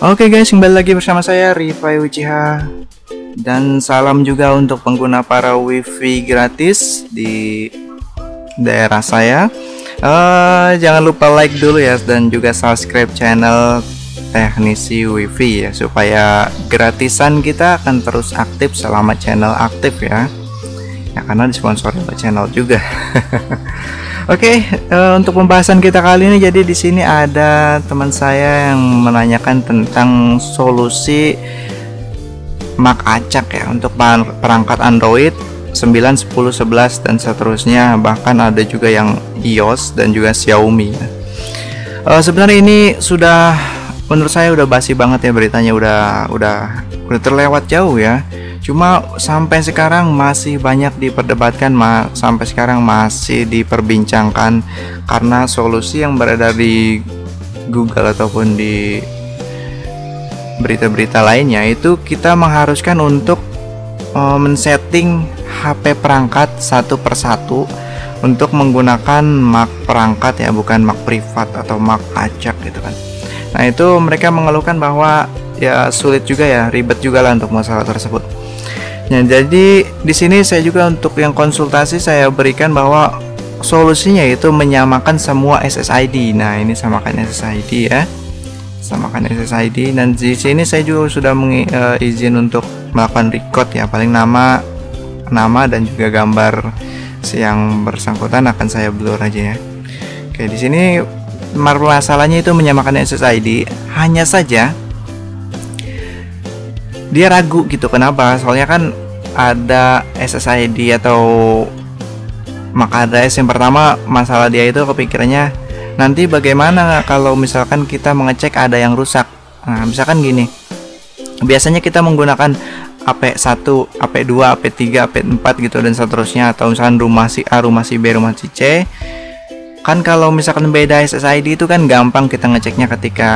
Oke guys, kembali lagi bersama saya Rifai Uchiha. Dan salam juga untuk pengguna para wifi gratis di daerah saya. Jangan lupa like dulu ya, dan juga subscribe channel Teknisi Wifi ya, supaya gratisan kita akan terus aktif selama channel aktif ya. Ya karena disponsori oleh channel juga. Oke, untuk pembahasan kita kali ini, jadi di sini ada teman saya yang menanyakan tentang solusi Mac acak ya untuk perangkat Android 9, 10, 11 dan seterusnya, bahkan ada juga yang iOS dan juga Xiaomi ya. Sebenarnya ini sudah, menurut saya udah basi banget ya beritanya, udah terlewat jauh ya. Cuma sampai sekarang masih banyak diperdebatkan, sampai sekarang masih diperbincangkan karena solusi yang beredar di Google ataupun di berita-berita lainnya itu kita mengharuskan untuk men-setting HP perangkat satu persatu untuk menggunakan Mac perangkat ya, bukan Mac privat atau Mac acak gitu kan. Nah itu mereka mengeluhkan bahwa ya sulit juga ya, ribet juga lah untuk masalah tersebut. Nah, jadi di sini saya juga untuk yang konsultasi saya berikan bahwa solusinya itu menyamakan semua SSID. Nah, ini samakan SSID ya. Samakan SSID, dan di sini saya juga sudah izin untuk melakukan record ya, paling nama dan juga gambar yang bersangkutan akan saya blur aja ya. Oke, di sini masalahnya itu menyamakan SSID, hanya saja dia ragu gitu. Kenapa? Soalnya kan ada SSID atau Mac address yang pertama, masalah dia itu kepikirannya nanti bagaimana kalau misalkan kita mengecek ada yang rusak. Nah, misalkan gini, biasanya kita menggunakan AP1, AP2, AP3, AP4 gitu dan seterusnya, atau misalkan rumah si A, rumah si B, rumah si C. Kan kalau misalkan beda SSID itu kan gampang kita ngeceknya, ketika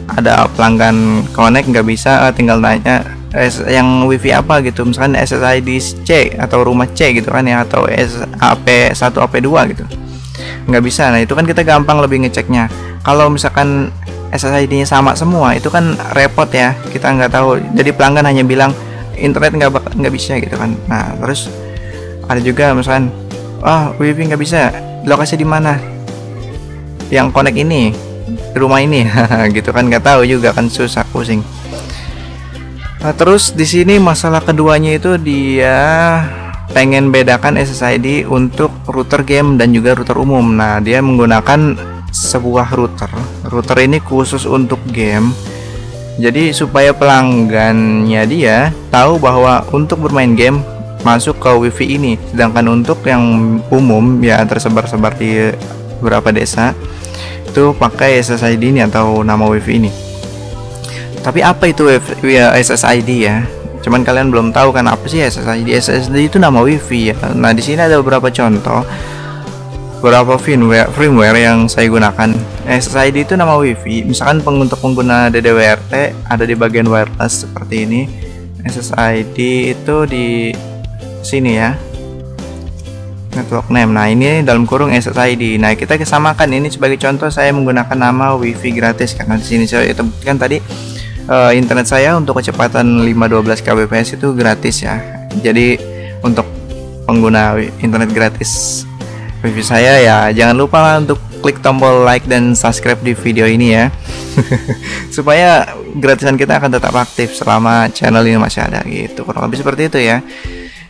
ada pelanggan connect nggak bisa, tinggal nanya yang wifi apa gitu, misalkan SSID C atau rumah C gitu kan ya, atau AP1, AP2 gitu, nggak bisa. Nah itu kan kita gampang lebih ngeceknya. Kalau misalkan SSID nya sama semua itu kan repot ya, kita nggak tahu, jadi pelanggan hanya bilang internet nggak bisa gitu kan. Nah terus ada juga misalkan wifi nggak bisa, lokasi di mana yang connect ini, rumah ini gitu kan, nggak tahu juga kan, susah, pusing. Nah, terus di sini masalah keduanya itu dia pengen bedakan SSID untuk router game dan juga router umum. Nah dia menggunakan sebuah router ini khusus untuk game, jadi supaya pelanggannya dia tahu bahwa untuk bermain game masuk ke wifi ini, sedangkan untuk yang umum ya tersebar-sebar di beberapa desa itu pakai SSID ini atau nama wifi ini. Tapi apa itu SSID ya? Cuman kalian belum tahu kan apa sih SSID? SSID itu nama wifi ya. Nah di sini ada beberapa contoh, beberapa firmware yang saya gunakan. SSID itu nama wifi. Misalkan untuk pengguna DDWRT ada di bagian wireless seperti ini. SSID itu di sini ya, network name. Nah ini dalam kurung SSID. Nah kita kesamakan ini sebagai contoh, saya menggunakan nama wifi gratis karena di sini saya temukan tadi internet saya untuk kecepatan 512 kbps itu gratis ya. Jadi untuk pengguna internet gratis wifi saya ya, jangan lupa lah untuk klik tombol like dan subscribe di video ini ya. Supaya gratisan kita akan tetap aktif selama channel ini masih ada gitu, kurang lebih seperti itu ya.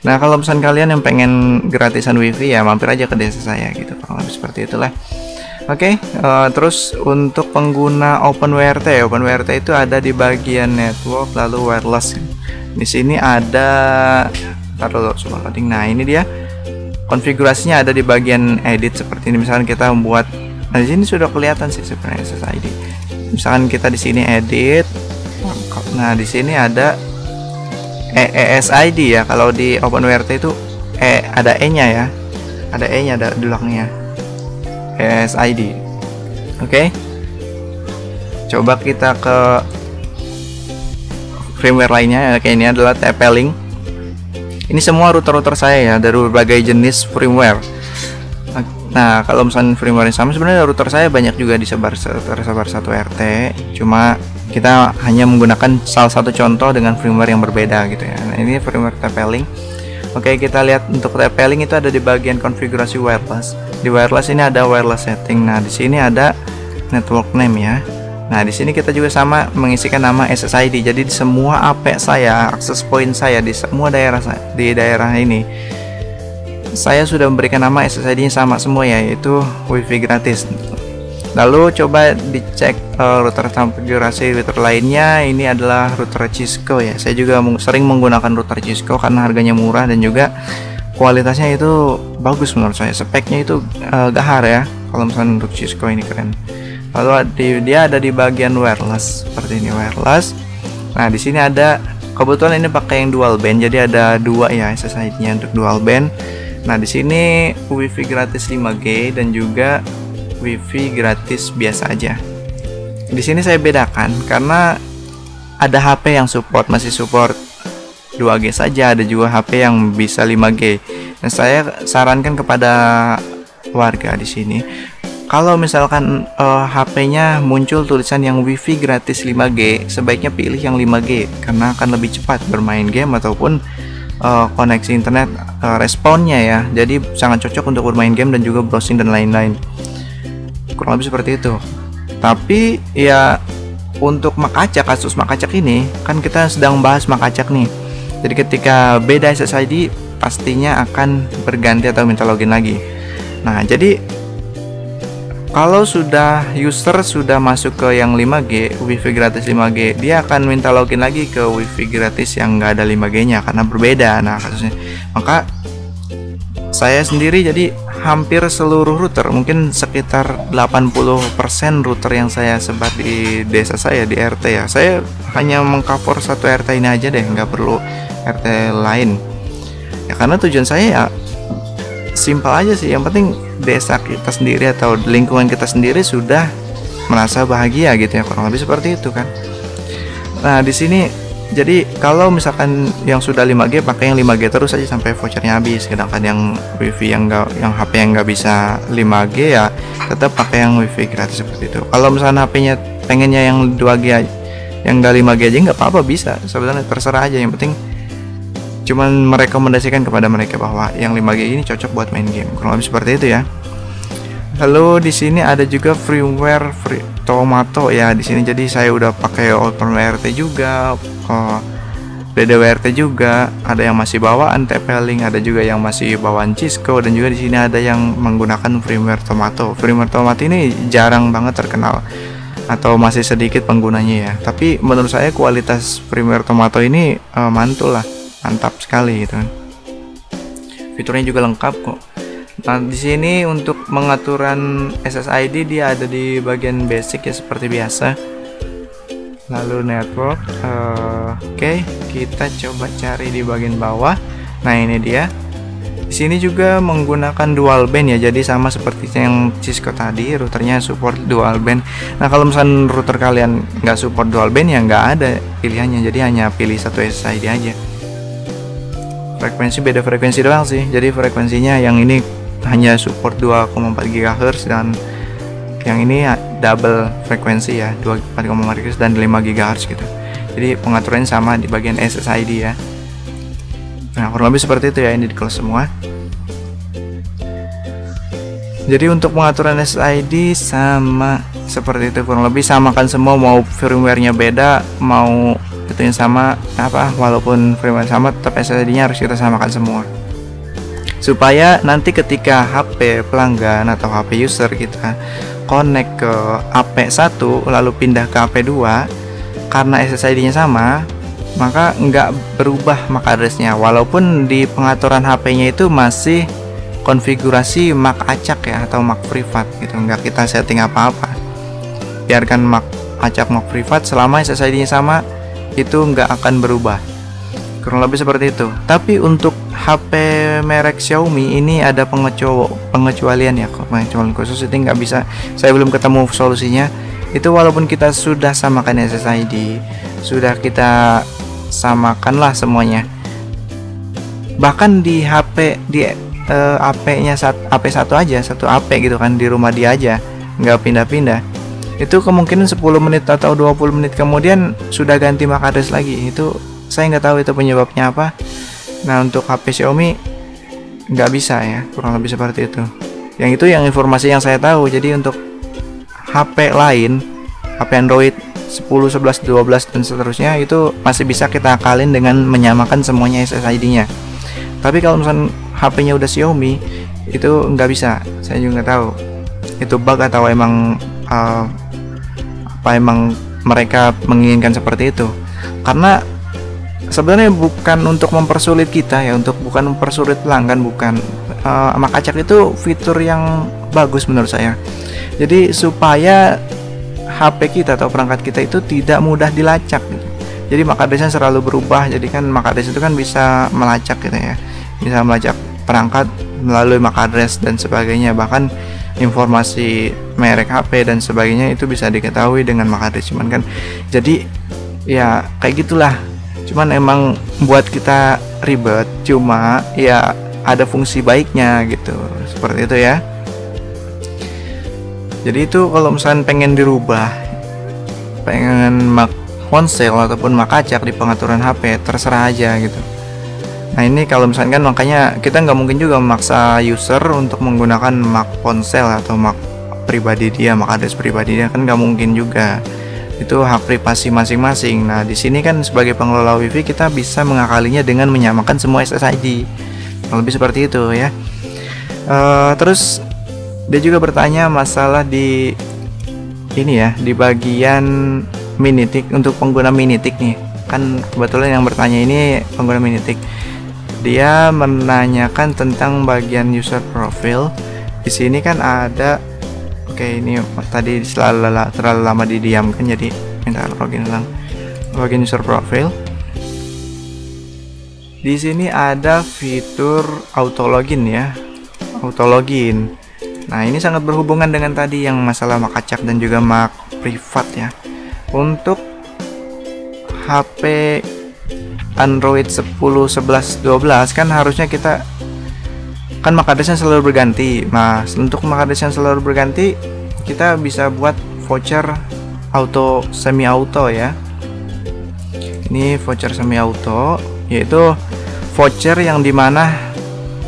Nah kalau misalnya kalian yang pengen gratisan wifi ya mampir aja ke desa saya gitu, kurang lebih seperti itulah. Oke, terus untuk pengguna OpenWRT itu ada di bagian network lalu wireless. Di sini ada, taruh loading. Nah ini dia konfigurasinya, ada di bagian edit seperti ini. Misalkan kita membuat, nah di sini sudah kelihatan sih sebenarnya SSID. Misalkan kita di sini edit, nah di sini ada ESID ya. Kalau di OpenWRT itu ada E-nya ya, ada E-nya ada di belakangnya, ESID. Oke, coba kita ke firmware lainnya. Oke, ini adalah TP-Link. Ini semua router-router saya ya, dari berbagai jenis firmware. Nah, kalau misalnya firmware sama, sebenarnya router saya banyak juga tersebar satu RT. Cuma kita hanya menggunakan salah satu contoh dengan firmware yang berbeda gitu ya. Nah, ini firmware TP-Link. Oke, kita lihat untuk TP-Link itu ada di bagian konfigurasi wireless. Di wireless ini ada wireless setting. Nah, di sini ada network name ya. Nah, di sini kita juga sama mengisikan nama SSID. Jadi di semua AP saya, access point saya di semua daerah di daerah ini, saya sudah memberikan nama SSID-nya sama semua, yaitu WiFi gratis. Lalu coba dicek router konfigurasi router lainnya. Ini adalah router Cisco ya. Saya juga sering menggunakan router Cisco karena harganya murah dan juga kualitasnya itu bagus menurut saya. Speknya itu gahar ya. Kalau misalnya untuk Cisco ini keren. Lalu dia ada di bagian wireless seperti ini, wireless. Nah, di sini ada, kebetulan ini pakai yang dual band, jadi ada dua ya SSID-nya untuk dual band. Nah, di sini WiFi gratis 5G dan juga WiFi gratis biasa aja. Di sini saya bedakan karena ada HP yang masih support 2G saja, ada juga HP yang bisa 5G. Dan saya sarankan kepada warga di sini, kalau misalkan HP-nya muncul tulisan yang WiFi gratis 5G, sebaiknya pilih yang 5G karena akan lebih cepat bermain game ataupun koneksi internet responnya ya. Jadi sangat cocok untuk bermain game dan juga browsing dan lain-lain. Kurang lebih seperti itu. Tapi ya untuk Makacak, kasus Makacak ini kan kita sedang bahas Makacak nih. Jadi ketika beda SSID pastinya akan berganti atau minta login lagi. Nah, jadi kalau sudah user sudah masuk ke yang 5G, WiFi gratis 5G, dia akan minta login lagi ke WiFi gratis yang nggak ada 5G-nya karena berbeda. Nah, kasusnya. Maka saya sendiri jadi hampir seluruh router, mungkin sekitar 80% router yang saya sebar di desa saya, di RT ya, saya hanya mengcover satu RT ini aja deh, nggak perlu RT lain ya, karena tujuan saya ya simpel aja sih, yang penting desa kita sendiri atau lingkungan kita sendiri sudah merasa bahagia gitu ya, kurang lebih seperti itu kan. Nah, di sini jadi kalau misalkan yang sudah 5G pakai yang 5G terus aja sampai vouchernya habis. Sedangkan yang WiFi yang HP yang nggak bisa 5G ya tetap pakai yang WiFi gratis seperti itu. Kalau misalnya HP-nya pengennya yang 2G aja, yang nggak 5G aja nggak apa-apa, bisa. Sebenarnya terserah aja, yang penting cuman merekomendasikan kepada mereka bahwa yang 5G ini cocok buat main game. Kurang lebih seperti itu ya. Lalu di sini ada juga firmware Tomato ya di sini. Jadi saya udah pakai OpenWRT juga, DDWRT juga, ada yang masih bawaan TP-Link, ada juga yang masih bawaan Cisco, dan juga di sini ada yang menggunakan firmware Tomato. Firmware Tomato ini jarang banget terkenal atau masih sedikit penggunanya ya. Tapi menurut saya kualitas firmware Tomato ini mantul lah, mantap sekali gitu kan. Fiturnya juga lengkap kok. Nah, di sini untuk pengaturan SSID dia ada di bagian basic ya seperti biasa. Lalu network, oke, kita coba cari di bagian bawah. Nah, ini dia. Di sini juga menggunakan dual band ya, jadi sama seperti yang Cisco tadi, routernya support dual band. Nah, kalau misalnya router kalian nggak support dual band ya nggak ada pilihannya, jadi hanya pilih satu SSID aja. Frekuensi beda frekuensi doang sih, jadi frekuensinya yang ini hanya support 2,4 GHz dan yang ini double frekuensi ya, 4,4 GHz dan 5 GHz gitu. Jadi pengaturannya sama di bagian SSID ya. Nah, kurang lebih seperti itu ya, ini di close semua. Jadi untuk pengaturan SSID sama seperti itu, kurang lebih samakan semua, mau firmware-nya beda, mau itunya sama apa, walaupun firmware sama tetap SSID-nya harus kita samakan semua. Supaya nanti ketika HP pelanggan atau HP user kita connect ke AP1 lalu pindah ke AP2, karena SSID-nya sama, maka nggak berubah MAC address-nya, walaupun di pengaturan HP-nya itu masih konfigurasi MAC acak ya atau MAC privat gitu, nggak kita setting apa-apa, biarkan MAC acak MAC privat, selama SSID-nya sama itu nggak akan berubah. Kurang lebih seperti itu. Tapi untuk HP merek Xiaomi ini ada pengecualian ya, pengecualian khusus, itu nggak bisa, saya belum ketemu solusinya. Itu walaupun kita sudah samakan SSID, sudah kita samakan lah semuanya, bahkan di HP di AP-nya AP1 aja, satu AP gitu kan, di rumah dia aja, nggak pindah-pindah, itu kemungkinan 10 menit atau 20 menit kemudian sudah ganti MAC address lagi. Itu saya nggak tahu itu penyebabnya apa. Nah, untuk HP Xiaomi nggak bisa ya, kurang lebih seperti itu. Yang itu yang informasi yang saya tahu. Jadi untuk HP lain, HP Android 10, 11, 12 dan seterusnya itu masih bisa kita akalin dengan menyamakan semuanya SSID-nya. Tapi kalau misalnya HP-nya udah Xiaomi itu nggak bisa. Saya juga nggak tahu itu bug atau emang emang mereka menginginkan seperti itu. Karena sebenarnya bukan untuk mempersulit kita ya, bukan mempersulit pelanggan, bukan. MAC acak itu fitur yang bagus menurut saya. Jadi supaya HP kita atau perangkat kita itu tidak mudah dilacak gitu. Jadi MAC address-nya selalu berubah. Jadi kan MAC address itu kan bisa melacak gitu ya, bisa melacak perangkat melalui MAC address dan sebagainya. Bahkan informasi merek HP dan sebagainya itu bisa diketahui dengan MAC address. Cuman kan jadi ya kayak gitulah. Cuman emang buat kita ribet, cuma ya ada fungsi baiknya gitu, seperti itu ya. Jadi itu kalau misalnya pengen dirubah, pengen MAC ponsel ataupun MAC acak di pengaturan HP, terserah aja gitu. Nah ini kalau misalkan makanya kita nggak mungkin juga memaksa user untuk menggunakan MAC ponsel atau MAC pribadi dia, MAC address pribadi dia, kan nggak mungkin juga. Itu hak privasi masing-masing. Nah di sini kan sebagai pengelola WiFi kita bisa mengakalinya dengan menyamakan semua SSID, lebih seperti itu ya. Terus dia juga bertanya masalah di ini ya, di bagian Minitik untuk pengguna Minitik nih. Kan kebetulan yang bertanya ini pengguna Minitik. Dia menanyakan tentang bagian user profile. Di sini kan ada, oke ini tadi terlalu lama didiamkan jadi minta login ulang. Bagian user profile. Di sini ada fitur auto login ya. Auto login. Nah, ini sangat berhubungan dengan tadi yang masalah MAC acak dan juga MAC privat ya. Untuk HP Android 10, 11, 12 kan harusnya kita kan MAC address-nya selalu berganti. Nah, untuk MAC address yang selalu berganti, kita bisa buat voucher auto semi auto ya. Ini voucher semi auto, yaitu voucher yang dimana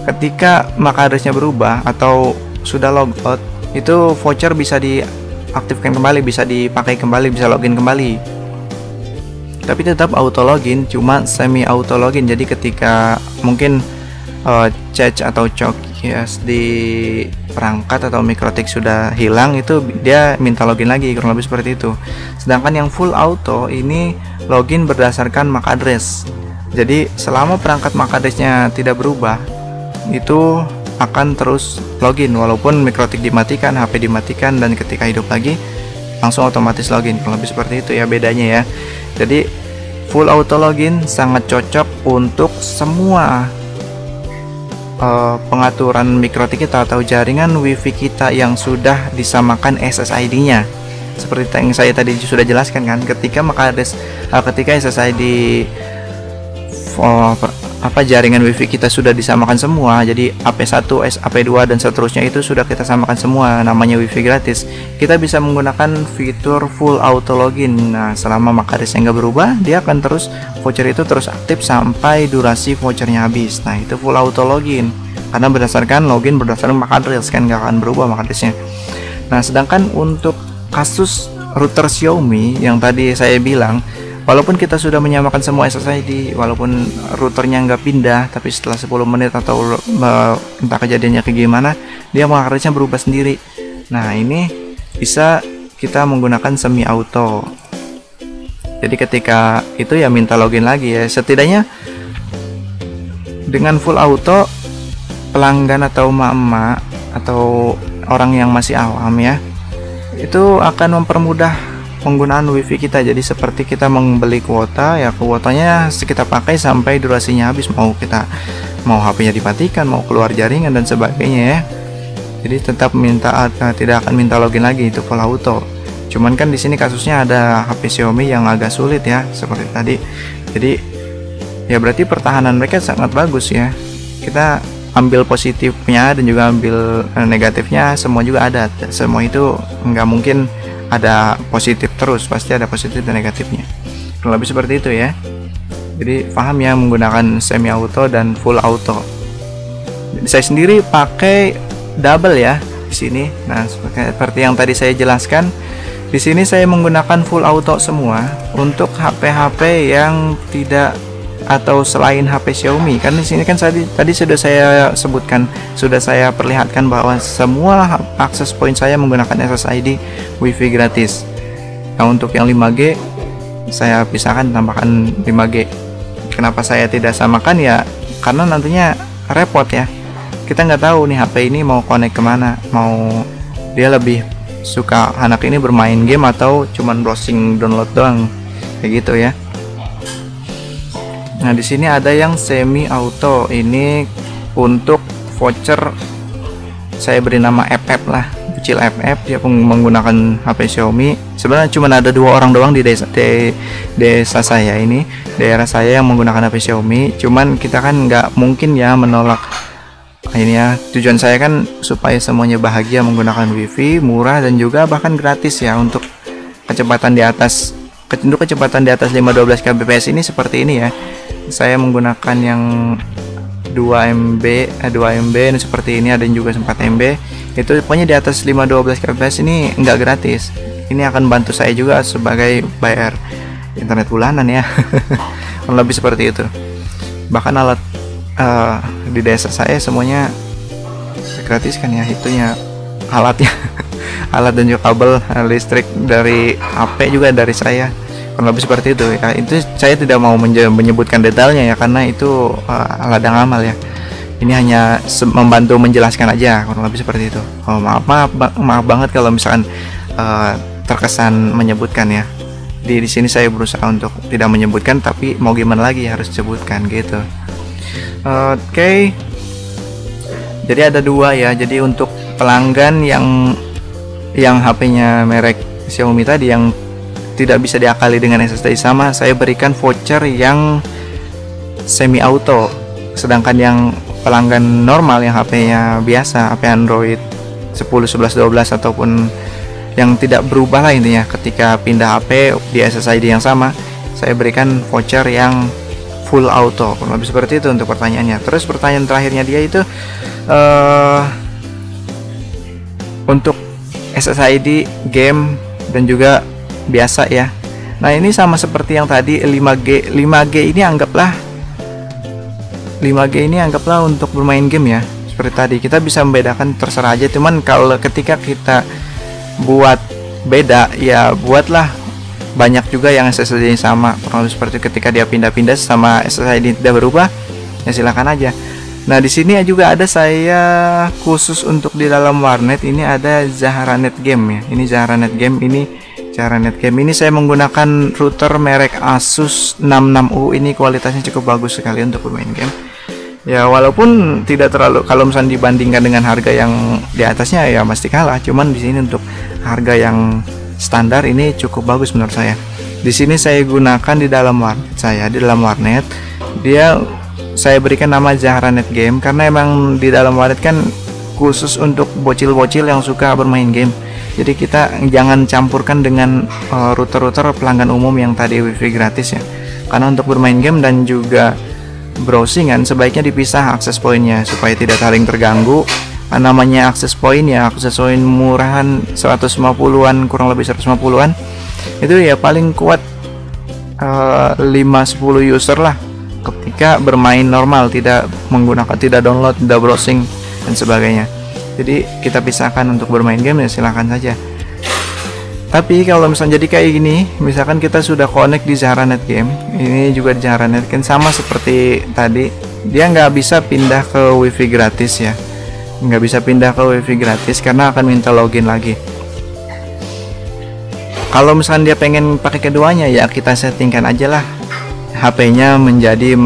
ketika MAC address-nya berubah atau sudah logout, itu voucher bisa diaktifkan kembali, bisa dipakai kembali, bisa login kembali. Tapi tetap auto login, cuma semi auto login. Jadi ketika mungkin cache atau cookies di perangkat atau mikrotik sudah hilang, itu dia minta login lagi, kurang lebih seperti itu. Sedangkan yang full auto ini login berdasarkan MAC address. Jadi selama perangkat MAC address-nya tidak berubah, itu akan terus login walaupun mikrotik dimatikan, HP dimatikan, dan ketika hidup lagi langsung otomatis login. Kurang lebih seperti itu ya bedanya ya. Jadi full auto login sangat cocok untuk semua pengaturan mikrotik kita atau jaringan WiFi kita yang sudah disamakan SSID-nya. Seperti yang saya tadi sudah jelaskan kan, ketika ketika SSID jaringan WiFi kita sudah disamakan semua, jadi AP1, AP2 dan seterusnya itu sudah kita samakan semua, namanya WiFi gratis. Kita bisa menggunakan fitur full auto login. Nah, selama MAC address-nya nggak berubah, dia akan terus voucher itu terus aktif sampai durasi vouchernya habis. Nah, itu full auto login karena berdasarkan MAC address kan, nggak akan berubah MAC address-nya. Nah, sedangkan untuk kasus router Xiaomi yang tadi saya bilang, walaupun kita sudah menyamakan semua SSID, walaupun routernya nggak pindah, tapi setelah 10 menit atau entah kejadiannya kayak gimana, dia MAC address-nya berubah sendiri. Nah, ini bisa kita menggunakan semi auto. Jadi ketika itu ya minta login lagi ya. Setidaknya dengan full auto, pelanggan atau emak-emak atau orang yang masih awam ya, itu akan mempermudah penggunaan WiFi kita. Jadi seperti kita membeli kuota ya, kuotanya kita pakai sampai durasinya habis, mau HP-nya dimatikan, mau keluar jaringan dan sebagainya ya. Jadi tetap tidak akan minta login lagi, itu full auto. Cuman kan di sini kasusnya ada HP Xiaomi yang agak sulit ya, seperti tadi. Jadi ya berarti pertahanan mereka sangat bagus ya. Kita ambil positifnya dan juga ambil negatifnya, semua juga ada. Semua itu nggak mungkin ada positif terus, pasti ada positif dan negatifnya. Kurang lebih seperti itu ya. Jadi paham ya menggunakan semi auto dan full auto. Saya sendiri pakai double ya di sini. Nah, seperti yang tadi saya jelaskan, di sini saya menggunakan full auto semua untuk HP-HP yang tidak atau selain HP Xiaomi. Karena di sini kan tadi sudah saya sebutkan, sudah saya perlihatkan bahwa semua akses point saya menggunakan SSID WiFi gratis. Nah, untuk yang 5G saya pisahkan, tambahkan 5G. Kenapa saya tidak samakan ya? Karena nantinya repot ya. Kita nggak tahu nih HP ini mau connect kemana, mau dia lebih suka anak ini bermain game atau cuman browsing download doang, kayak gitu ya. Nah, di sini ada yang semi auto, ini untuk voucher saya beri nama FF lah, kecil FF. Dia menggunakan HP Xiaomi. Sebenarnya cuma ada 2 orang doang di desa saya ini, daerah saya yang menggunakan HP Xiaomi. Cuman kita kan nggak mungkin ya menolak ini ya. Tujuan saya kan supaya semuanya bahagia menggunakan WiFi murah dan juga bahkan gratis ya. Untuk kecepatan di atas 512 Kbps ini seperti ini ya. Saya menggunakan yang 2 MB ini seperti ini, ada juga 4 MB. Itu pokoknya di atas 512 Kbps ini enggak gratis. Ini akan bantu saya juga sebagai bayar internet bulanan ya. Lebih seperti itu. Bahkan alat di desa saya semuanya gratis kan ya, itunya alatnya. Alat dan juga kabel listrik dari HP juga dari saya. Kurang lebih seperti itu ya. Itu saya tidak mau menyebutkan detailnya ya, karena itu ladang amal ya. Ini hanya membantu menjelaskan aja, kurang lebih seperti itu. Maaf banget kalau misalkan terkesan menyebutkan ya. Di sini saya berusaha untuk tidak menyebutkan, tapi mau gimana lagi harus disebutkan gitu. Oke. Jadi ada 2 ya. Jadi untuk pelanggan yang HP-nya merek Xiaomi tadi yang tidak bisa diakali dengan SSD sama, saya berikan voucher yang semi auto. Sedangkan yang pelanggan normal yang HP-nya biasa, HP Android 10, 11, 12 ataupun yang tidak berubah lah intinya, ketika pindah HP di SSID yang sama, saya berikan voucher yang full auto. Kurang lebih seperti itu untuk pertanyaannya. Terus pertanyaan terakhirnya dia itu untuk SSID, game dan juga biasa ya. Nah, ini sama seperti yang tadi 5G. 5G ini anggaplah untuk bermain game ya. Seperti tadi kita bisa membedakan terserah aja. Cuman kalau ketika kita buat beda ya buatlah banyak juga yang SSID sama. Kurang lebih seperti ketika dia pindah-pindah sama SSID tidak berubah ya silakan aja. Nah, di sini juga ada saya khusus untuk di dalam warnet ini ada Zahranet Game ya. Ini Zahranet Game ini saya menggunakan router merek Asus 66U. Ini kualitasnya cukup bagus sekali untuk bermain game. Ya walaupun tidak terlalu, kalau misalnya dibandingkan dengan harga yang di atasnya ya pasti kalah. Cuman di sini untuk harga yang standar ini cukup bagus menurut saya. Di sini saya gunakan di dalam warnet. Saya berikan nama Zahranet Game karena emang di dalam warnet kan khusus untuk bocil-bocil yang suka bermain game. Jadi kita jangan campurkan dengan router-router pelanggan umum yang tadi WiFi gratis ya. Karena untuk bermain game dan juga browsing kan sebaiknya dipisah akses poinnya supaya tidak saling terganggu. Namanya akses poin ya, akses poin murahan 150-an, kurang lebih 150-an. Itu ya paling kuat 5-10 user lah ketika bermain normal, tidak download, tidak browsing dan sebagainya. Jadi kita pisahkan untuk bermain game ya silahkan saja. Tapi kalau misalnya jadi kayak gini, misalkan kita sudah connect di Zahranet Game, ini juga di Zahranet kan sama seperti tadi, dia nggak bisa pindah ke WiFi gratis ya, nggak bisa pindah ke WiFi gratis karena akan minta login lagi. Kalau misalkan dia pengen pakai keduanya ya kita settingkan aja lah HP-nya menjadi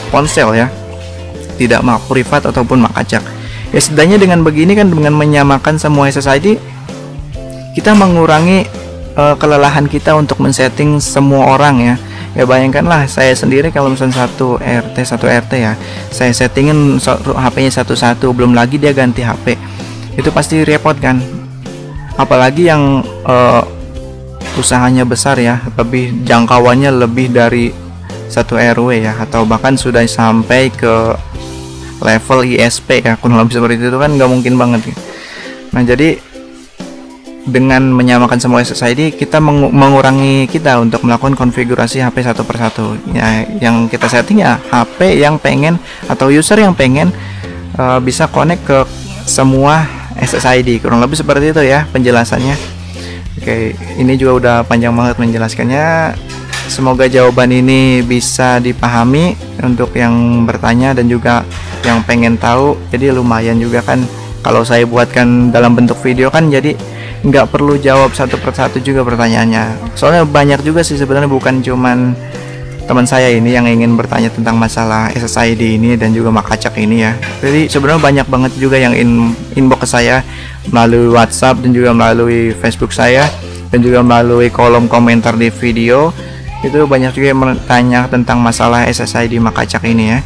ponsel ya, tidak Mac privat ataupun Mac acak. Ya setidaknya dengan begini kan, dengan menyamakan semua SSID kita mengurangi kelelahan kita untuk men-setting semua orang ya. Ya bayangkanlah saya sendiri kalau misalnya satu RT ya, saya settingin HP-nya satu-satu, belum lagi dia ganti HP, itu pasti repot kan. Apalagi yang usahanya besar ya, lebih jangkauannya lebih dari satu RW ya, atau bahkan sudah sampai ke level ISP ya, kurang lebih seperti itu kan nggak mungkin banget. Nah jadi dengan menyamakan semua SSID, kita mengurangi kita untuk melakukan konfigurasi HP satu persatu ya. Yang kita setting ya HP yang pengen atau user yang pengen bisa connect ke semua SSID, kurang lebih seperti itu ya penjelasannya. Oke, ini juga udah panjang banget menjelaskannya. Semoga jawaban ini bisa dipahami untuk yang bertanya dan juga yang pengen tahu. Jadi lumayan juga kan kalau saya buatkan dalam bentuk video kan, jadi nggak perlu jawab satu persatu juga pertanyaannya. Soalnya banyak juga sih sebenarnya, bukan cuman teman saya ini yang ingin bertanya tentang masalah SSID ini dan juga Makacak ini ya. Jadi sebenarnya banyak banget juga yang inbox ke saya melalui WhatsApp dan juga melalui Facebook saya dan juga melalui kolom komentar di video. Itu banyak juga yang bertanya tentang masalah SSID Makacak ini ya.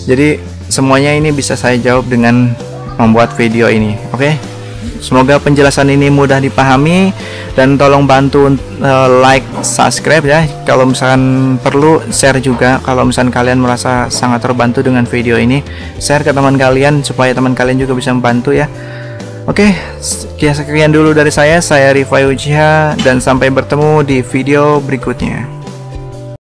Jadi semuanya ini bisa saya jawab dengan membuat video ini. Oke? Semoga penjelasan ini mudah dipahami, dan tolong bantu like, subscribe ya. Kalau misalkan perlu share juga. Kalau misalkan kalian merasa sangat terbantu dengan video ini, share ke teman kalian supaya teman kalian juga bisa membantu ya. Oke, sekian dulu dari saya Rifai Uchiha, dan sampai bertemu di video berikutnya.